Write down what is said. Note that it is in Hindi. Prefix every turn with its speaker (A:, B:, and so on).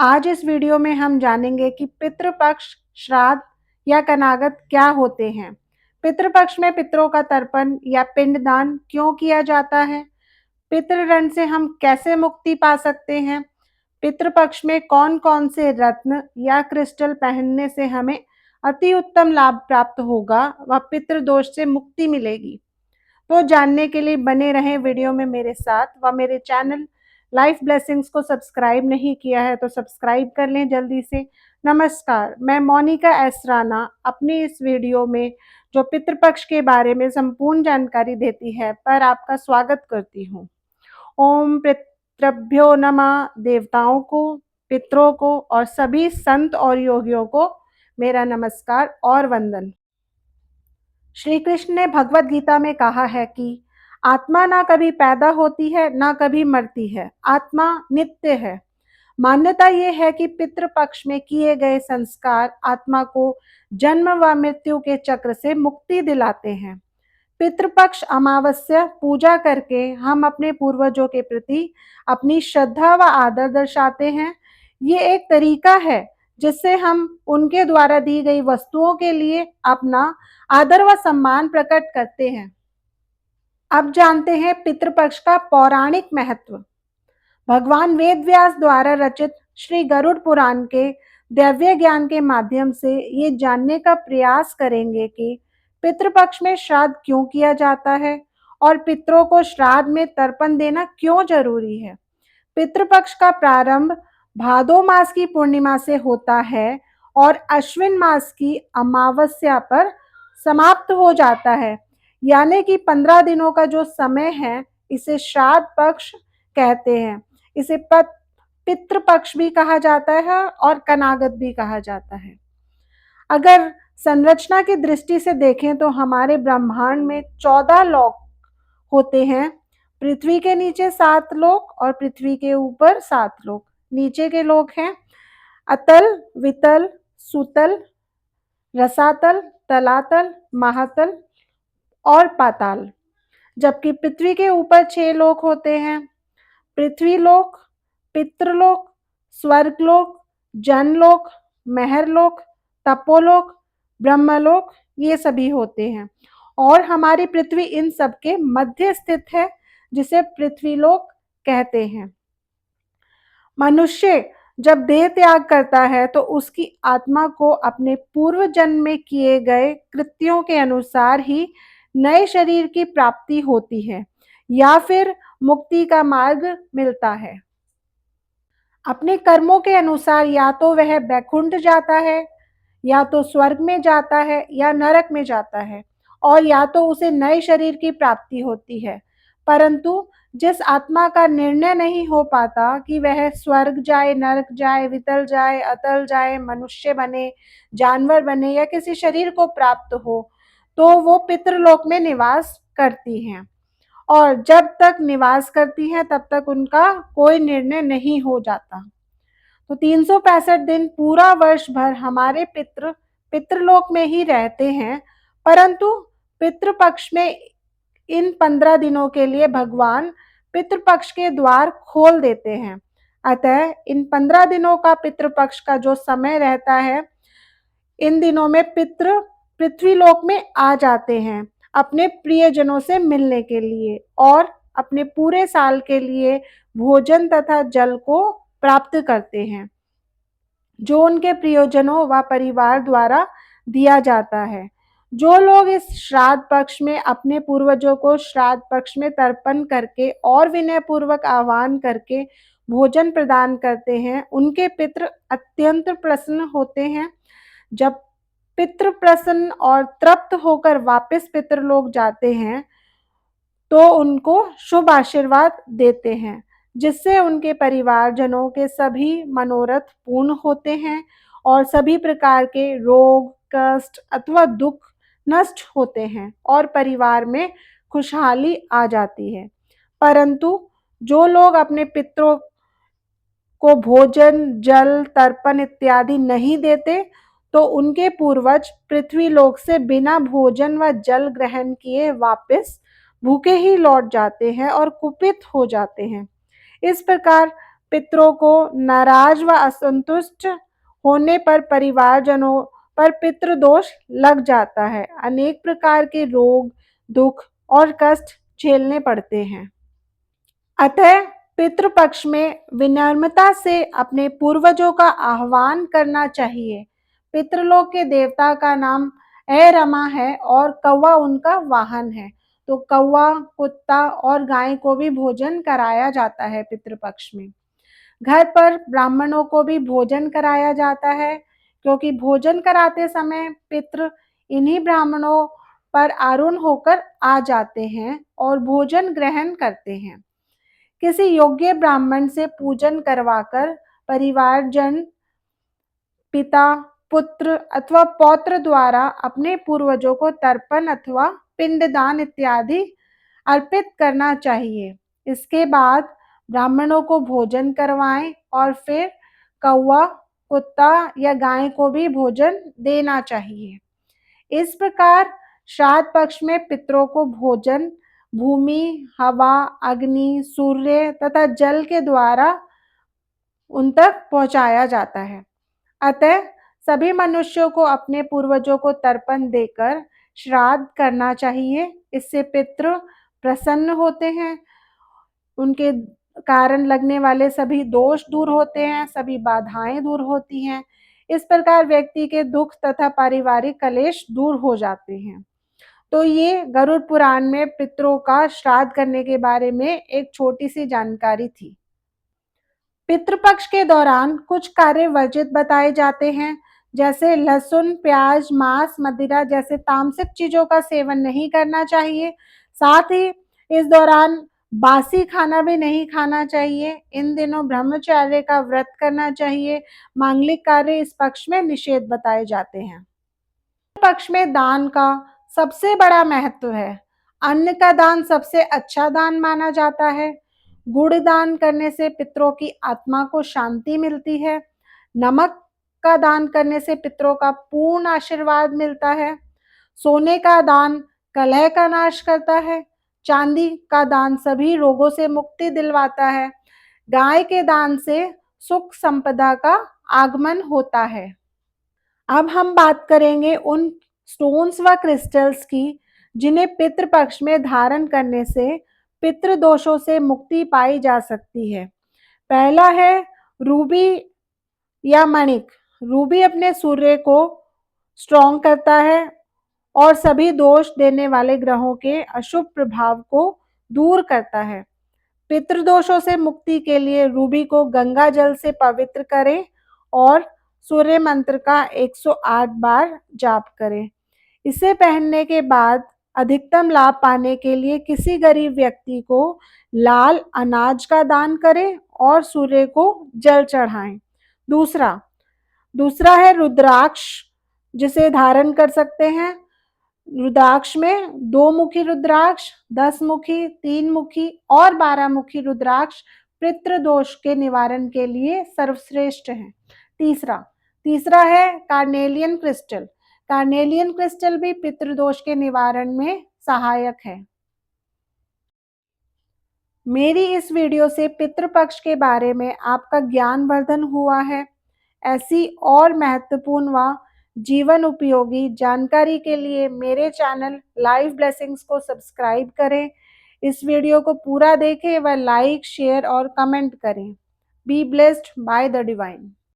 A: आज इस वीडियो में हम जानेंगे कि पितृपक्ष, श्राद्ध या कनागत क्या होते हैं। पितृपक्ष में पितरों का तर्पण या पिंडदान क्यों किया जाता है? पितृऋण से हम कैसे मुक्ति पा सकते हैं? पितृपक्ष में कौन-कौन से रत्न या क्रिस्टल पहनने से हमें अति उत्तम लाभ प्राप्त होगा व पितृदोष से मुक्ति मिलेगी? तो जानने के लिए बने रहें वीडियो में मेरे साथ व मेरे चैनल लाइफ ब्लेसिंग्स को सब्सक्राइब नहीं किया है तो सब्सक्राइब कर लें जल्दी से। नमस्कार, मैं मोनिका एस राणा अपनी इस वीडियो में जो पितृपक्ष के बारे में संपूर्ण जानकारी देती है पर आपका स्वागत करती हूँ। ओम पितृभ्यो नमः। देवताओं को, पितरों को और सभी संत और योगियों को मेरा नमस्कार और वंदन। श्री कृष्ण ने भगवत गीता में कहा है कि आत्मा ना कभी पैदा होती है ना कभी मरती है, आत्मा नित्य है। मान्यता ये है कि पितृपक्ष में किए गए संस्कार आत्मा को जन्म व मृत्यु के चक्र से मुक्ति दिलाते हैं। पितृपक्ष अमावस्या पूजा करके हम अपने पूर्वजों के प्रति अपनी श्रद्धा व आदर दर्शाते हैं। ये एक तरीका है जिससे हम उनके द्वारा दी गई वस्तुओं के लिए अपना आदर व सम्मान प्रकट करते हैं। अब जानते हैं पितृपक्ष का पौराणिक महत्व। भगवान वेदव्यास द्वारा रचित श्री गरुड़ पुराण के दिव्य ज्ञान के माध्यम से ये जानने का प्रयास करेंगे कि पितृपक्ष में श्राद्ध क्यों किया जाता है और पितरों को श्राद्ध में तर्पण देना क्यों जरूरी है। पितृपक्ष का प्रारंभ भादो मास की पूर्णिमा से होता है और अश्विन मास की अमावस्या पर समाप्त हो जाता है, यानी कि 15 दिनों का जो समय है इसे श्राद्ध पक्ष कहते हैं। इसे पितृपक्ष भी कहा जाता है और कनागत भी कहा जाता है। अगर संरचना की दृष्टि से देखें तो हमारे ब्रह्मांड में 14 लोक होते हैं। पृथ्वी के नीचे 7 लोक और पृथ्वी के ऊपर 7 लोक। नीचे के लोक हैं अतल, वितल, सुतल, रसातल, तलातल, महातल और पाताल। जबकि पृथ्वी के ऊपर 6 लोक होते हैं। पृथ्वीलोक, पितृलोक, स्वर्गलोक, जनलोक, महरलोक, तपोलोक, ब्रह्मलोक, ये सभी होते हैं और हमारी पृथ्वी इन सब के मध्य स्थित है जिसे पृथ्वीलोक कहते हैं। मनुष्य जब देह त्याग करता है तो उसकी आत्मा को अपने पूर्व जन्म में किए गए कृत्यों के अनुसार ही नए शरीर की प्राप्ति होती है या फिर मुक्ति का मार्ग मिलता है। अपने कर्मों के अनुसार या तो वह बैकुंठ जाता है, या तो स्वर्ग में जाता है या नरक में जाता है और या तो उसे नए शरीर की प्राप्ति होती है। परंतु जिस आत्मा का निर्णय नहीं हो पाता कि वह स्वर्ग जाए, नरक जाए, वितल जाए, अतल जाए, मनुष्य बने, जानवर बने या किसी शरीर को प्राप्त हो, तो वो पितृलोक में निवास करती हैं और जब तक निवास करती हैं तब तक उनका कोई निर्णय नहीं हो जाता। तो 365 दिन पूरा वर्ष भर हमारे पितृलोक में ही रहते हैं, परंतु पितृपक्ष में इन 15 दिनों के लिए भगवान पितृपक्ष के द्वार खोल देते हैं। अतः इन 15 दिनों का पितृपक्ष का जो समय रहता है, इन दिनों में पितृ पृथ्वीलोक में आ जाते हैं अपने प्रियजनों से मिलने के लिए और अपने पूरे साल के लिए भोजन तथा जल को प्राप्त करते हैं जो उनके प्रियजनों व परिवार द्वारा दिया जाता है। जो लोग इस श्राद्ध पक्ष में अपने पूर्वजों को श्राद्ध पक्ष में तर्पण करके और विनय पूर्वक आह्वान करके भोजन प्रदान करते हैं, उनके पितृ अत्यंत प्रसन्न होते हैं। जब पितृ प्रसन्न और तृप्त होकर वापस पितृलोक जाते हैं तो उनको शुभ आशीर्वाद देते हैं, जिससे उनके परिवारजनों के सभी मनोरथ पूर्ण होते हैं और सभी प्रकार के रोग, कष्ट अथवा दुख नष्ट होते हैं और परिवार में खुशहाली आ जाती है। परंतु जो लोग अपने पितरों को भोजन, जल, तर्पण इत्यादि नहीं देते, तो उनके पूर्वज पृथ्वीलोक से बिना भोजन व जल ग्रहण किए वापस भूखे ही लौट जाते हैं और कुपित हो जाते हैं। इस प्रकार पितरों को नाराज व असंतुष्ट होने पर परिवारजनों पर पितृदोष लग जाता है। अनेक प्रकार के रोग, दुख और कष्ट झेलने पड़ते हैं। अतः पितृपक्ष में विनम्रता से अपने पूर्वजों का आह्वान करना चाहिए। पितृलोक के देवता का नाम ऐरमा है और कौवा उनका वाहन है। तो कौवा, कुत्ता और गाय को भी भोजन कराया जाता है पितृपक्ष में। घर पर ब्राह्मणों को भी भोजन कराया जाता है, क्योंकि भोजन कराते समय पितृ इन्हीं ब्राह्मणों पर आरूढ़ होकर आ जाते हैं और भोजन ग्रहण करते हैं। किसी योग्य ब्राह्मण से पूजन करवाकर परिवारजन, पिता, पुत्र अथवा पौत्र द्वारा अपने पूर्वजों को तर्पण अथवा पिंडदान इत्यादि अर्पित करना चाहिए। इसके बाद ब्राह्मणों को भोजन करवाएं और फिर कौवा, कुत्ता या गाय को भी भोजन देना चाहिए। इस प्रकार श्राद्ध पक्ष में पितरों को भोजन भूमि, हवा, अग्नि, सूर्य तथा जल के द्वारा उन तक पहुंचाया जाता है। अतः सभी मनुष्यों को अपने पूर्वजों को तर्पण देकर श्राद्ध करना चाहिए। इससे पितृ प्रसन्न होते हैं, उनके कारण लगने वाले सभी दोष दूर होते हैं, सभी बाधाएं दूर होती हैं। इस प्रकार व्यक्ति के दुख तथा पारिवारिक कलेश दूर हो जाते हैं। तो ये गरुड़ पुराण में पितरों का श्राद्ध करने के बारे में एक छोटी सी जानकारी थी। पितृपक्ष के दौरान कुछ कार्य वर्जित बताए जाते हैं, जैसे लहसुन, प्याज, मांस, मदिरा जैसे तामसिक चीजों का सेवन नहीं करना चाहिए। साथ ही इस दौरान बासी खाना भी नहीं खाना चाहिए। इन दिनों ब्रह्मचर्य का व्रत करना चाहिए। मांगलिक कार्य इस पक्ष में निषेध बताए जाते हैं। पक्ष में दान का सबसे बड़ा महत्व है। अन्न का दान सबसे अच्छा दान माना जाता है। गुड़ दान करने से पितरों की आत्मा को शांति मिलती है। नमक का दान करने से पितरों का पूर्ण आशीर्वाद मिलता है। सोने का दान कलह का नाश करता है। चांदी का दान सभी रोगों से मुक्ति दिलवाता है। गाय के दान से सुख संपदा का आगमन होता है। अब हम बात करेंगे उन स्टोन्स व क्रिस्टल्स की जिन्हें पितृपक्ष में धारण करने से पितृ दोषों से मुक्ति पाई जा सकती है। पहला है रूबी या मणिक। रूबी अपने सूर्य को स्ट्रॉन्ग करता है और सभी दोष देने वाले ग्रहों के अशुभ प्रभाव को दूर करता है। पितृदोषों से मुक्ति के लिए रूबी को गंगा जल से पवित्र करें और सूर्य मंत्र का 108 बार जाप करें। इसे पहनने के बाद अधिकतम लाभ पाने के लिए किसी गरीब व्यक्ति को लाल अनाज का दान करें और सूर्य को जल चढ़ाएं। दूसरा है रुद्राक्ष, जिसे धारण कर सकते हैं। रुद्राक्ष में 2 मुखी रुद्राक्ष, 10 मुखी, 3 मुखी और 12 मुखी रुद्राक्ष पितृ दोष के निवारण के लिए सर्वश्रेष्ठ है। तीसरा है कार्नेलियन क्रिस्टल। कार्नेलियन क्रिस्टल भी पितृदोष के निवारण में सहायक है। मेरी इस वीडियो से पितृपक्ष के बारे में आपका ज्ञान वर्धन हुआ है। ऐसी और महत्वपूर्ण व जीवन उपयोगी जानकारी के लिए मेरे चैनल लाइफ ब्लेसिंग्स को सब्सक्राइब करें। इस वीडियो को पूरा देखें व लाइक, शेयर और कमेंट करें। Be blessed by the divine.